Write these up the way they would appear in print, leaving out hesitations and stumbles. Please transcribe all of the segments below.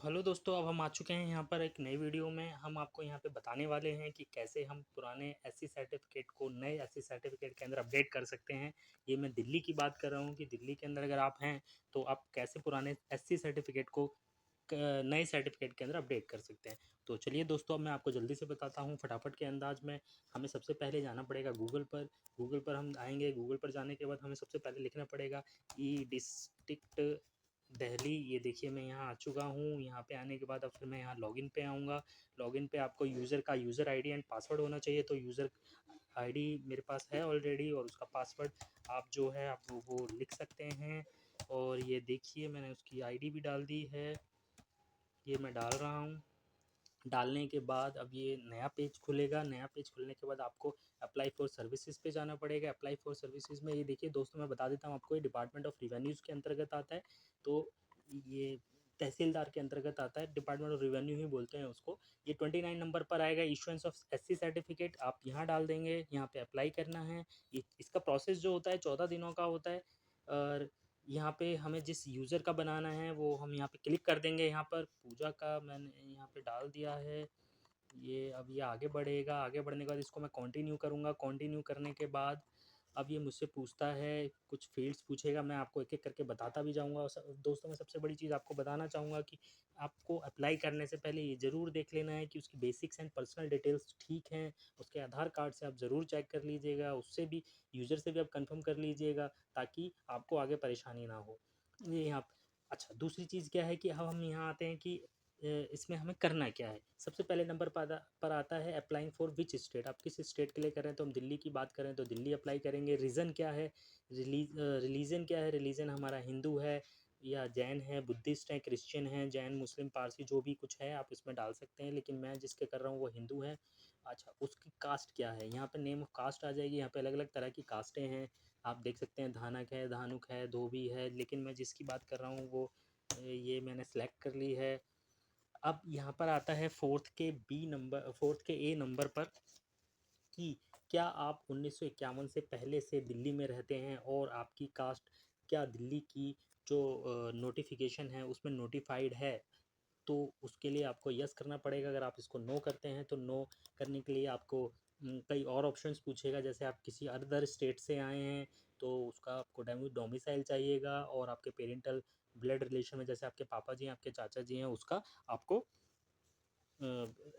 Hello दोस्तों, अब हम आ चुके हैं यहाँ पर एक नई वीडियो में। हम आपको यहाँ पे बताने वाले हैं कि कैसे हम पुराने एससी सर्टिफिकेट को नए एससी सर्टिफिकेट के अंदर अपडेट कर सकते हैं। ये मैं दिल्ली की बात कर रहा हूँ कि दिल्ली के अंदर अगर आप हैं तो आप कैसे पुराने एससी सर्टिफिकेट को नए सर्टिफिकेट के अंदर अपडेट कर सकते हैं। तो चलिए दोस्तों, अब मैं आपको जल्दी से बताता हूँ फटाफट के अंदाज में। हमें सबसे पहले जाना पड़ेगा गूगल पर हम आएंगे। गूगल पर जाने के बाद हमें सबसे पहले लिखना पड़ेगा ई डिस्ट्रिक्ट दिल्ली। ये देखिए मैं यहाँ आ चुका हूँ। यहाँ पे आने के बाद अब फिर मैं यहाँ लॉगिन पे आऊँगा। लॉगिन पे आपको यूज़र आईडी एंड पासवर्ड होना चाहिए। तो यूज़र आईडी मेरे पास है ऑलरेडी और उसका पासवर्ड आप जो है आप वो लिख सकते हैं। और ये देखिए मैंने उसकी आईडी भी डाल दी है, ये मैं डाल रहा हूँ। डालने के बाद अब ये नया पेज खुलेगा। नया पेज खुलने के बाद आपको अप्लाई फॉर सर्विसेज पे जाना पड़ेगा। अप्लाई फॉर सर्विसेज में ये देखिए दोस्तों, मैं बता देता हूँ आपको, ये डिपार्टमेंट ऑफ रिवेन्यूज़ के अंतर्गत आता है। तो ये तहसीलदार के अंतर्गत आता है, डिपार्टमेंट ऑफ रिवेन्यू ही बोलते हैं उसको। ये 29 नंबर पर आएगा, इशुएंस ऑफ एससी सर्टिफिकेट। आप यहाँ डाल देंगे, यहाँ पे अप्लाई करना है। ये इसका प्रोसेस जो होता है 14 दिनों का होता है। और यहाँ पे हमें जिस यूज़र का बनाना है वो हम यहाँ पे क्लिक कर देंगे। यहाँ पर पूजा का मैंने यहाँ पे डाल दिया है। ये अब ये आगे बढ़ेगा। आगे बढ़ने के बाद इसको मैं कंटिन्यू करूँगा। कंटिन्यू करने के बाद अब ये मुझसे पूछता है, कुछ फील्ड्स पूछेगा। मैं आपको एक एक करके बताता भी जाऊँगा। और दोस्तों, मैं सबसे बड़ी चीज़ आपको बताना चाहूँगा कि आपको अप्लाई करने से पहले ये ज़रूर देख लेना है कि उसकी बेसिक्स एंड पर्सनल डिटेल्स ठीक हैं। उसके आधार कार्ड से आप ज़रूर चेक कर लीजिएगा, उससे भी यूज़र से भी आप कंफर्म कर लीजिएगा ताकि आपको आगे परेशानी ना हो। ये यहाँ अच्छा, दूसरी चीज़ क्या है कि अब हम यहाँ आते हैं कि इसमें हमें करना क्या है। सबसे पहले नंबर पर आता है अप्लाइंग फॉर विच स्टेट। आप किस स्टेट के लिए कर रहे हैं, तो हम दिल्ली की बात करें तो दिल्ली अप्लाई करेंगे। रीज़न क्या है, रिलीजन क्या है। रिलीजन हमारा हिंदू है या जैन है, बुद्धिस्ट है, क्रिश्चियन है, जैन, मुस्लिम, पारसी जो भी कुछ है आप इसमें डाल सकते हैं, लेकिन मैं जिसके कर रहा हूँ वो हिंदू है। अच्छा, उसकी कास्ट क्या है, यहाँ पे नेम ऑफ कास्ट आ जाएगी। यहाँ पे अलग अलग तरह की कास्टें हैं, आप देख सकते हैं। धानक है, धानुक है, धोबी है, लेकिन मैं जिसकी बात कर रहा हूँ वो ये मैंने सेलेक्ट कर ली है। अब यहाँ पर आता है फोर्थ के ए नंबर पर कि क्या आप 1951 से पहले से दिल्ली में रहते हैं और आपकी कास्ट क्या दिल्ली की जो नोटिफिकेशन है उसमें नोटिफाइड है। तो उसके लिए आपको यस करना पड़ेगा। अगर आप इसको नो करते हैं तो नो करने के लिए आपको कई और ऑप्शंस पूछेगा। जैसे आप किसी अदर स्टेट से आए हैं तो उसका आपको डोमिसाइल चाहिएगा, और आपके पेरेंटल ब्लड रिलेशन में जैसे आपके पापा जी हैं, आपके चाचा जी हैं, उसका आपको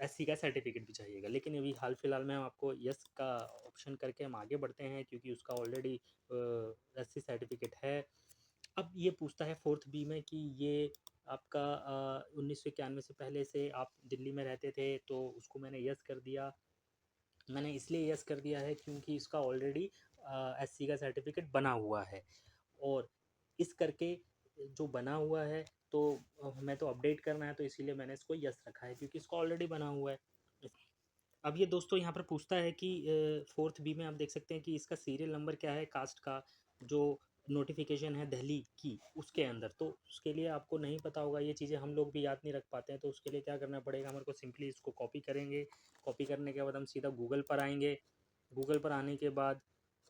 एससी का सर्टिफिकेट भी चाहिएगा। लेकिन अभी हाल फिलहाल में हम आपको यस का ऑप्शन करके हम आगे बढ़ते हैं क्योंकि उसका ऑलरेडी एससी सर्टिफिकेट है। अब ये पूछता है फोर्थ बी में कि ये आपका 1991 से पहले से आप दिल्ली में रहते थे, तो उसको मैंने यस कर दिया। मैंने इसलिए यस कर दिया है क्योंकि इसका ऑलरेडी एससी का सर्टिफिकेट बना हुआ है, और इस करके जो बना हुआ है तो हमें तो अपडेट करना है, तो इसीलिए मैंने इसको यस रखा है क्योंकि इसको ऑलरेडी बना हुआ है। अब ये दोस्तों यहाँ पर पूछता है कि फोर्थ बी में आप देख सकते हैं कि इसका सीरियल नंबर क्या है कास्ट का, जो नोटिफिकेशन है दिल्ली की उसके अंदर। तो उसके लिए आपको नहीं पता होगा, ये चीज़ें हम लोग भी याद नहीं रख पाते हैं। तो उसके लिए क्या करना पड़ेगा, हमारे को सिंपली इसको कॉपी करेंगे। कॉपी करने के बाद हम सीधा गूगल पर आएंगे। गूगल पर आने के बाद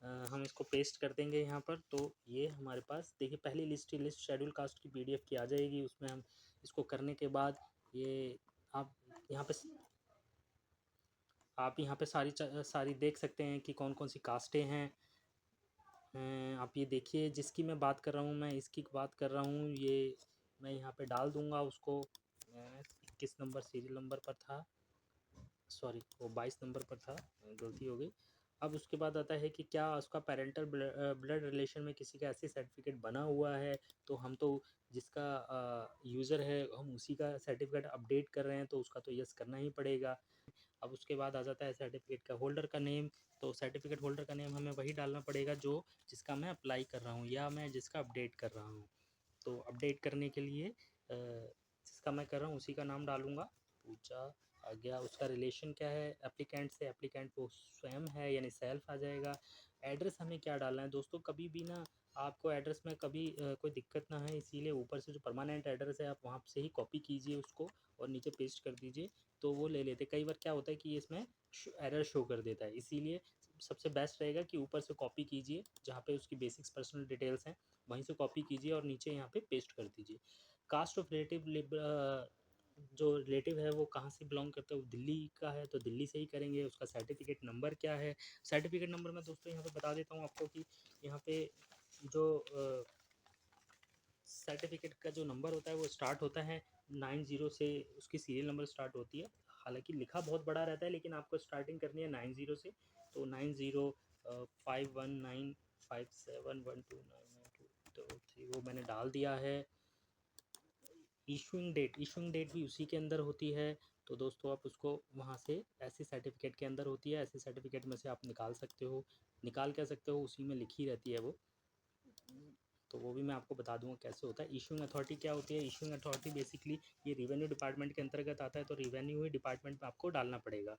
हम इसको पेस्ट कर देंगे यहाँ पर। तो ये हमारे पास देखिए पहली लिस्ट शेड्यूल कास्ट की पीडीएफ की आ जाएगी। उसमें हम इसको करने के बाद ये आप यहाँ पे सारी देख सकते हैं कि कौन कौन सी कास्टें हैं। आप ये देखिए जिसकी मैं बात कर रहा हूँ, मैं इसकी बात कर रहा हूँ। ये मैं यहाँ पे डाल दूँगा उसको। 21 नंबर सीरियल नंबर पर था, सॉरी वो 22 नंबर पर था, गलती हो गई। अब उसके बाद आता है कि क्या उसका पेरेंटल ब्लड रिलेशन में किसी का ऐसे सर्टिफिकेट बना हुआ है। तो हम तो जिसका यूज़र है हम उसी का सर्टिफिकेट अपडेट कर रहे हैं, तो उसका तो यस करना ही पड़ेगा। अब उसके बाद आ जाता है सर्टिफिकेट का होल्डर का नेम। तो सर्टिफिकेट होल्डर का नेम हमें वही डालना पड़ेगा जो जिसका मैं अप्लाई कर रहा हूँ या मैं जिसका अपडेट कर रहा हूँ। तो अपडेट करने के लिए जिसका मैं कर रहा हूँ उसी का नाम डालूँगा। पूछा आ गया। उसका रिलेशन क्या है एप्लीकेंट से, एप्लीकेंट वो स्वयं है यानी सेल्फ आ जाएगा। एड्रेस हमें क्या डालना है दोस्तों, कभी भी ना आपको एड्रेस में कभी कोई दिक्कत ना है, इसीलिए ऊपर से जो परमानेंट एड्रेस है आप वहाँ से ही कॉपी कीजिए उसको और नीचे पेस्ट कर दीजिए, तो वो ले लेते। कई बार क्या होता है कि इसमें एरर शो कर देता है, इसीलिए सबसे बेस्ट रहेगा कि ऊपर से कॉपी कीजिए, जहाँ पे उसकी बेसिक्स पर्सनल डिटेल्स हैं वहीं से कॉपी कीजिए और नीचे यहाँ पे पेस्ट कर दीजिए। कास्ट ऑफ रिलेटिव जो रिलेटिव है वो कहाँ से बिलोंग करता है, वो दिल्ली का है तो दिल्ली से ही करेंगे। उसका सर्टिफिकेट नंबर क्या है, सर्टिफिकेट नंबर मैं दोस्तों यहाँ पे बता देता हूँ आपको कि यहाँ पे जो सर्टिफिकेट का जो नंबर होता है वो स्टार्ट होता है 90 से, उसकी सीरियल नंबर स्टार्ट होती है। हालांकि लिखा बहुत बड़ा रहता है लेकिन आपको स्टार्टिंग करनी है 90 से। तो 90519571129923 वो मैंने डाल दिया है। इशूइंग डेट भी उसी के अंदर होती है। तो दोस्तों आप उसको वहाँ से ऐसी सर्टिफिकेट के अंदर होती है, ऐसी सर्टिफिकेट में से आप निकाल सकते हो, निकाल क्या सकते हो, उसी में लिखी रहती है वो। तो वो भी मैं आपको बता दूंगा कैसे होता है। इशूइंग अथॉरिटी क्या होती है, इशूइंग अथॉरिटी बेसिकली ये रेवेन्यू डिपार्टमेंट के अंतर्गत आता है, तो रेवेन्यू ही डिपार्टमेंट में आपको डालना पड़ेगा।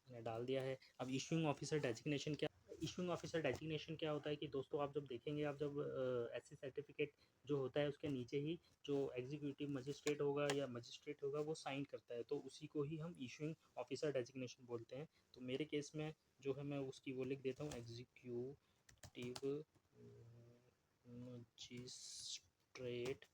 मैंने डाल दिया है। अब इशूइंग ऑफिसर डेजिग्नेशन क्या, इशूइंग ऑफिसर डेजिग्नेशन क्या होता है कि दोस्तों आप जब देखेंगे, आप जब ऐसी सर्टिफिकेट जो होता है उसके नीचे ही जो एग्जीक्यूटिव मजिस्ट्रेट होगा या मजिस्ट्रेट होगा वो साइन करता है, तो उसी को ही हम इशूइंग ऑफिसर डेजिग्नेशन बोलते हैं। तो मेरे केस में जो है मैं उसकी वो लिख देता हूँ, executive magistrate.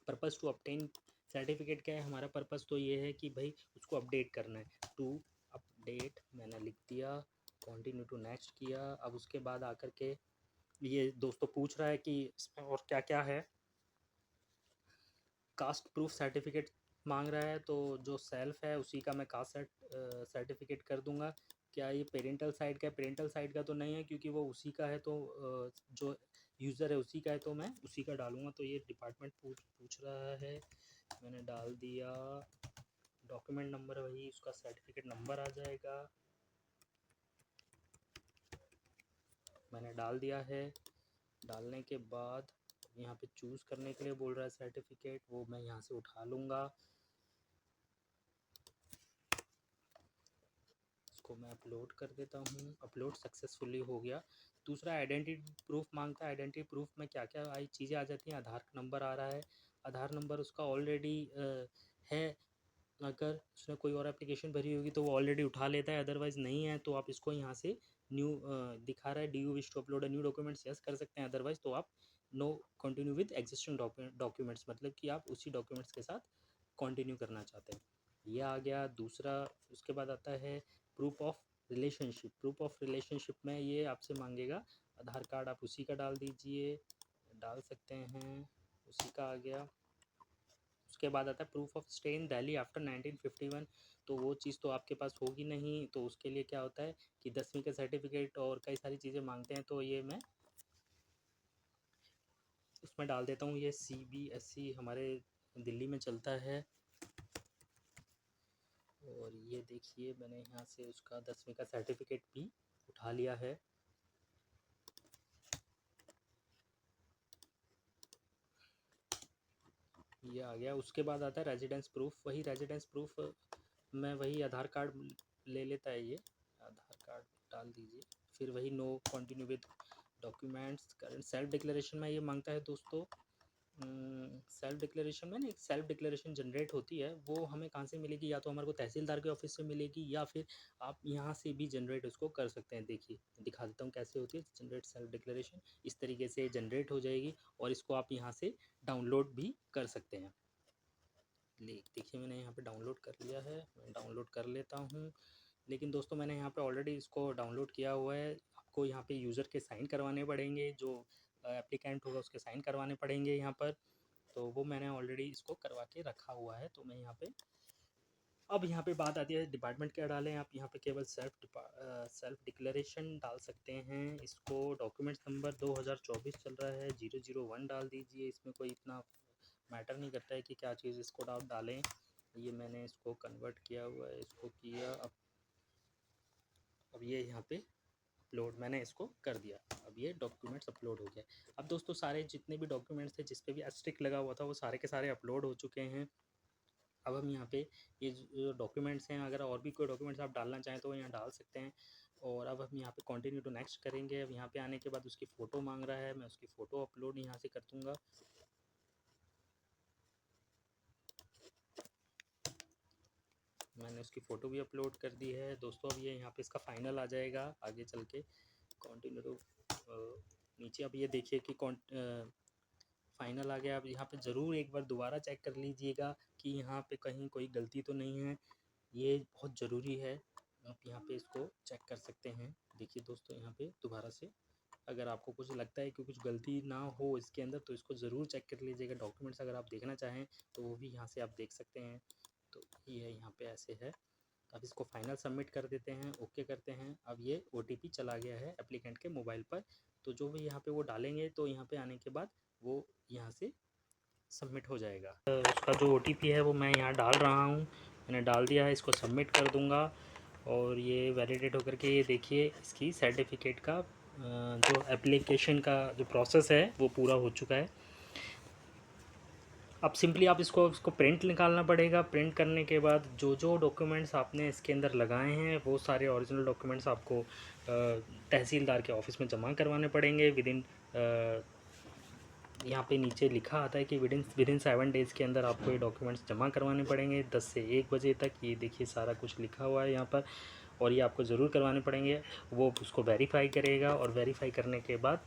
Purpose to obtain certificate क्या है हमारा पर्पज़, तो ये है कि भाई उसको अपडेट करना है। टू अपडेट मैंने लिख दिया, कंटिन्यू टू नेक्स्ट किया। अब उसके बाद आकर के ये दोस्तों पूछ रहा है कि इसमें और क्या क्या है। कास्ट प्रूफ सर्टिफिकेट मांग रहा है, तो जो सेल्फ है उसी का मैं कास्ट सर्टिफिकेट कर दूंगा। क्या ये पेरेंटल साइड का है, पेरेंटल साइड का तो नहीं है क्योंकि वो उसी का है, तो जो यूज़र है उसी का है, तो मैं उसी का डालूंगा। तो ये डिपार्टमेंट पूछ रहा है, मैंने डाल दिया। डॉक्यूमेंट नंबर वही उसका सर्टिफिकेट नंबर आ जाएगा, मैंने डाल दिया है। डालने के बाद यहाँ पे चूज़ करने के लिए बोल रहा है सर्टिफिकेट, वो मैं यहाँ से उठा लूँगा। इसको मैं अपलोड कर देता हूँ, अपलोड सक्सेसफुली हो गया। दूसरा आइडेंटिटी प्रूफ मांगता है। आइडेंटिटी प्रूफ में क्या क्या आई चीज़ें आ जाती हैं, आधार नंबर आ रहा है, आधार नंबर उसका ऑलरेडी है। अगर उसने कोई और एप्लीकेशन भरी होगी तो वो ऑलरेडी उठा लेता है, अदरवाइज़ नहीं है तो आप इसको यहाँ से न्यू दिखा रहा है, do you wish to upload a new documents, yes कर सकते हैं, अदरवाइज़ तो आप no continue with existing documents, मतलब कि आप उसी डॉक्यूमेंट्स के साथ कंटिन्यू करना चाहते हैं। ये आ गया दूसरा। उसके बाद आता है proof of relationship. Proof of relationship में ये आपसे मांगेगा आधार कार्ड, आप उसी का डाल दीजिए, डाल सकते हैं, उसी का आ गया। उसके बाद आता है proof of stay in Delhi after 1951। तो वो चीज़ तो आपके पास होगी नहीं, तो उसके लिए क्या होता है कि 10वीं का सर्टिफिकेट और कई सारी चीज़ें मांगते हैं, तो ये मैं उसमें डाल देता हूँ। ये CBSE हमारे दिल्ली में चलता है। और ये देखिए मैंने यहाँ से उसका 10वीं का सर्टिफिकेट भी उठा लिया है। ये आ गया। उसके बाद आता है रेजिडेंस प्रूफ। वही रेजिडेंस प्रूफ में वही आधार कार्ड ले लेता है, ये आधार कार्ड डाल दीजिए। फिर वही no continue with documents. Current self declaration में ये मांगता है दोस्तों, सेल्फ डिक्लेरेशन में ना एक सेल्फ डिक्लेरेशन जनरेट होती है, वो हमें कहाँ से मिलेगी, या तो हमारे को तहसीलदार के ऑफिस से मिलेगी या फिर आप यहाँ से भी जनरेट उसको कर सकते हैं। देखिए दिखा देता हूँ कैसे होती है जनरेट सेल्फ डिक्लेरेशन। इस तरीके से जनरेट हो जाएगी और इसको आप यहाँ से डाउनलोड भी कर सकते हैं। देखिए मैंने यहाँ पे डाउनलोड कर लिया है, मैं डाउनलोड कर लेता हूँ। लेकिन दोस्तों मैंने यहाँ पे ऑलरेडी इसको डाउनलोड किया हुआ है। आपको यहाँ पे यूज़र के साइन करवाने पड़ेंगे, जो एप्लीकेंट होगा उसके साइन करवाने पड़ेंगे यहाँ पर, तो वो मैंने ऑलरेडी इसको करवा के रखा हुआ है। तो मैं यहाँ पे, अब यहाँ पे बात आती है डिपार्टमेंट क्या डालें। आप यहाँ पे केवल सेल्फ डिक्लेरेशन डाल सकते हैं। इसको डॉक्यूमेंट्स नंबर 2024 चल रहा है, 001 डाल दीजिए। इसमें कोई इतना मैटर नहीं करता है कि क्या चीज़ इसको आप डालें। ये मैंने इसको कन्वर्ट किया हुआ है, इसको किया। अब ये यहाँ पे अपलोड मैंने इसको कर दिया। अब ये डॉक्यूमेंट्स अपलोड हो गया। अब दोस्तों सारे जितने भी डॉक्यूमेंट्स थे जिस पे भी एस्ट्रिक लगा हुआ था वो सारे के सारे अपलोड हो चुके हैं। अब हम यहाँ पे ये जो डॉक्यूमेंट्स हैं, अगर और भी कोई डॉक्यूमेंट्स आप डालना चाहें तो वो यहाँ डाल सकते हैं। और अब हम यहाँ पे कंटिन्यू टू नेक्स्ट करेंगे। अब यहाँ पे आने के बाद उसकी फ़ोटो मांग रहा है, मैं उसकी फ़ोटो अपलोड यहाँ से कर दूँगा। मैंने उसकी फ़ोटो भी अपलोड कर दी है दोस्तों। अब ये यहाँ पे इसका फाइनल आ जाएगा आगे चल के। कंटिन्यू टू नीचे अब ये देखिए कि फाइनल आ गया। अब यहाँ पे ज़रूर एक बार दोबारा चेक कर लीजिएगा कि यहाँ पे कहीं कोई गलती तो नहीं है, ये बहुत ज़रूरी है। आप यहाँ पे इसको चेक कर सकते हैं। देखिए दोस्तों, यहाँ पे दोबारा से अगर आपको कुछ लगता है कि कुछ गलती ना हो इसके अंदर, तो इसको ज़रूर चेक कर लीजिएगा। डॉक्यूमेंट्स अगर आप देखना चाहें तो वो भी यहाँ से आप देख सकते हैं। तो ये यहाँ पे ऐसे है। अब इसको फाइनल सबमिट कर देते हैं, ओके करते हैं। अब ये OTP चला गया है एप्लीकेंट के मोबाइल पर, तो जो भी यहाँ पे वो डालेंगे तो यहाँ पे आने के बाद वो यहाँ से सबमिट हो जाएगा। उसका जो OTP है वो मैं यहाँ डाल रहा हूँ, मैंने डाल दिया है। इसको सबमिट कर दूँगा और ये वैलिडेट होकर के ये देखिए इसकी सर्टिफिकेट का जो एप्लीकेशन का जो प्रोसेस है वो पूरा हो चुका है। अब सिंपली आप इसको प्रिंट निकालना पड़ेगा। प्रिंट करने के बाद जो जो डॉक्यूमेंट्स आपने इसके अंदर लगाए हैं वो सारे ओरिजिनल डॉक्यूमेंट्स आपको तहसीलदार के ऑफ़िस में जमा करवाने पड़ेंगे। विदिन यहाँ पे नीचे लिखा आता है कि विदिन 7 डेज़ के अंदर आपको ये डॉक्यूमेंट्स जमा करवाने पड़ेंगे 10 से 1 बजे तक। ये देखिए सारा कुछ लिखा हुआ है यहाँ पर, और ये आपको ज़रूर करवाने पड़ेंगे। वो उसको वेरीफाई करेगा और वेरीफाई करने के बाद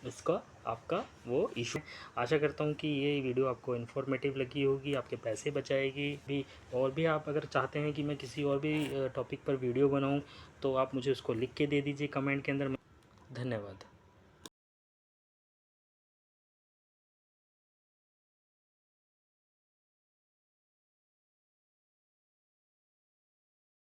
इसका आपका वो इशू। आशा करता हूँ कि ये वीडियो आपको इन्फॉर्मेटिव लगी होगी, आपके पैसे बचाएगी भी। और भी आप अगर चाहते हैं कि मैं किसी और भी टॉपिक पर वीडियो बनाऊँ तो आप मुझे उसको लिख के दे दीजिए कमेंट के अंदर। धन्यवाद।